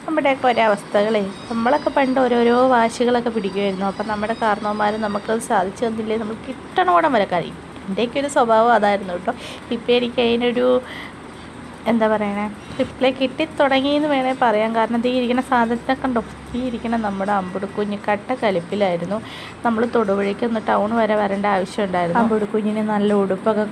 നമ്മുടെയൊക്കെ ഒരവസ്ഥകളെ നമ്മളൊക്കെ പണ്ട് ഓരോരോ വാശികളൊക്കെ പിടിക്കുമായിരുന്നു. അപ്പം നമ്മുടെ കാരണവന്മാർ നമുക്കത് സാധിച്ചു തന്നില്ലേ, നമ്മൾ കിട്ടണോടം വരെ കഴിയും. എൻ്റെയൊക്കെ ഒരു സ്വഭാവം അതായിരുന്നു കേട്ടോ. ഇപ്പം എനിക്ക് അതിനൊരു എന്താ പറയണേ, റിപ്ലൈ കിട്ടിത്തുടങ്ങിയെന്ന് വേണേൽ പറയാം. കാരണം ഈ ഇരിക്കുന്ന സാധനത്തെ കണ്ടോ, ഈ ഇരിക്കുന്ന നമ്മുടെ അമ്പുടുക്കുഞ്ഞ് കട്ട കലിപ്പിലായിരുന്നു. നമ്മൾ തൊടുപുഴയ്ക്ക് ഒന്ന് ടൗൺ വരെ വരേണ്ട ആവശ്യമുണ്ടായിരുന്നു. അമ്പുടുക്കുഞ്ഞിന് നല്ല ഉടുപ്പൊക്കെ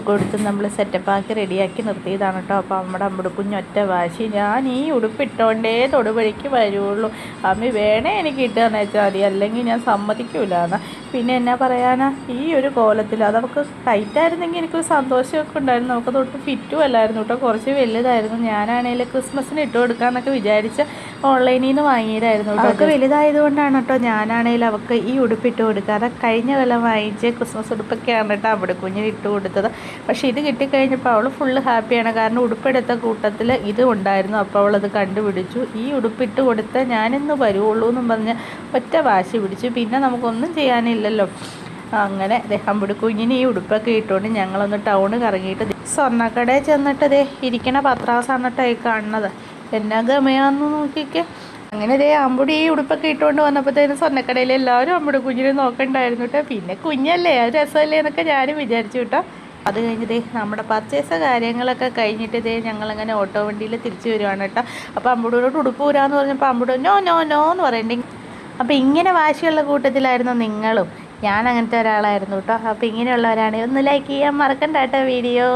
കൊടുത്ത് നമ്മൾ സെറ്റപ്പാക്കി റെഡിയാക്കി നിർത്തിയതാണ് കേട്ടോ. അപ്പോൾ നമ്മുടെ അമ്പുടുക്കുഞ്ഞ് ഒറ്റ വാശി, ഞാൻ ഈ ഉടുപ്പിട്ടോണ്ടേ തൊടുപുഴയ്ക്ക് വരുള്ളൂ, അമ്മി വേണേ എനിക്ക് ഇട്ടുതന്നെ വെച്ചാൽ മതി, അല്ലെങ്കിൽ ഞാൻ സമ്മതിക്കൂലെന്ന്. പിന്നെ എന്നാ പറയാനാ, ഈ ഒരു കോലത്തിൽ അതവർക്ക് ടൈറ്റായിരുന്നെങ്കിൽ എനിക്കൊരു സന്തോഷമൊക്കെ ഉണ്ടായിരുന്നു. നമുക്ക് തൊട്ട് ഫിറ്റും അല്ലായിരുന്നു കേട്ടോ, കുറച്ച് വലുതായിരുന്നു. ഞാനാണെങ്കിൽ ക്രിസ്മസിന് ഇട്ട് കൊടുക്കാമെന്നൊക്കെ വിചാരിച്ച് ഓൺലൈനിൽ നിന്ന് വാങ്ങിയതായിരുന്നു കേട്ടോ. അവർക്ക് വലുതായതുകൊണ്ടാണ് കേട്ടോ ഞാനാണെങ്കിൽ അവൾക്ക് ഈ ഉടുപ്പിട്ട് കൊടുക്കുക. അത് കഴിഞ്ഞ കൊല്ലം വാങ്ങിച്ച് ക്രിസ്മസ് ഉടുപ്പൊക്കെയാണ് കേട്ടോ അവിടെ കുഞ്ഞിന് ഇട്ട് കൊടുത്തത്. പക്ഷേ ഇത് കിട്ടിക്കഴിഞ്ഞപ്പോൾ അവൾ ഫുള്ള് ഹാപ്പിയാണ്. കാരണം ഉടുപ്പെടുത്ത കൂട്ടത്തിൽ ഇത് ഉണ്ടായിരുന്നു. അപ്പോൾ അവളത് കണ്ടുപിടിച്ചു. ഈ ഉടുപ്പിട്ട് കൊടുത്ത് ഞാനിന്ന് വരുള്ളൂ എന്നും പറഞ്ഞ് ഒറ്റ വാശി പിടിച്ചു. പിന്നെ നമുക്കൊന്നും ചെയ്യാനില്ലല്ലോ. അങ്ങനെ അമ്പുടുക്കുഞ്ഞിന് ഈ ഉടുപ്പൊക്കെ ഇട്ടുകൊണ്ട് ഞങ്ങളൊന്ന് ടൗണ് കറങ്ങിയിട്ട് സ്വർണ്ണക്കടയിൽ ചെന്നിട്ട് ഇരിക്കണ പത്രാസാണ് കേട്ടോ ഈ കാണുന്നത്. എന്നാ ഗമയാന്ന് നോക്കിക്കേ. അങ്ങനെ അമ്പുടി ഈ ഉടുപ്പൊക്കെ ഇട്ടുകൊണ്ട് വന്നപ്പോഴത്തേനും സ്വർണ്ണക്കടയിൽ എല്ലാവരും അമ്പുടുക്കുഞ്ഞിനെ നോക്കണ്ടായിരുന്നു കേട്ടോ. പിന്നെ കുഞ്ഞല്ലേ, അത് രസമല്ലേ എന്നൊക്കെ ഞാനും വിചാരിച്ചു കേട്ടോ. അത് കഴിഞ്ഞ് നമ്മുടെ പർച്ചേസ് കാര്യങ്ങളൊക്കെ കഴിഞ്ഞിട്ട് ഞങ്ങളങ്ങനെ ഓട്ടോ വണ്ടിയിൽ തിരിച്ചു വരുവാണ് കേട്ടോ. അപ്പോൾ അമ്പുടോട് ഉടുപ്പ് വരാമെന്ന് പറഞ്ഞപ്പോൾ അമ്പുടോ നോ നോ നോ എന്ന് പറയണ്ടേ. അപ്പോൾ ഇങ്ങനെ വാശിയുള്ള കൂട്ടത്തിലായിരുന്നു നിങ്ങളും. ഞാൻ അങ്ങനത്തെ ഒരാളായിരുന്നു കേട്ടോ. അപ്പോൾ ഇങ്ങനെയുള്ളവരാണെങ്കിൽ ഒന്ന് ലൈക്ക് ചെയ്യാൻ മറക്കണ്ട കേട്ടോ വീഡിയോ.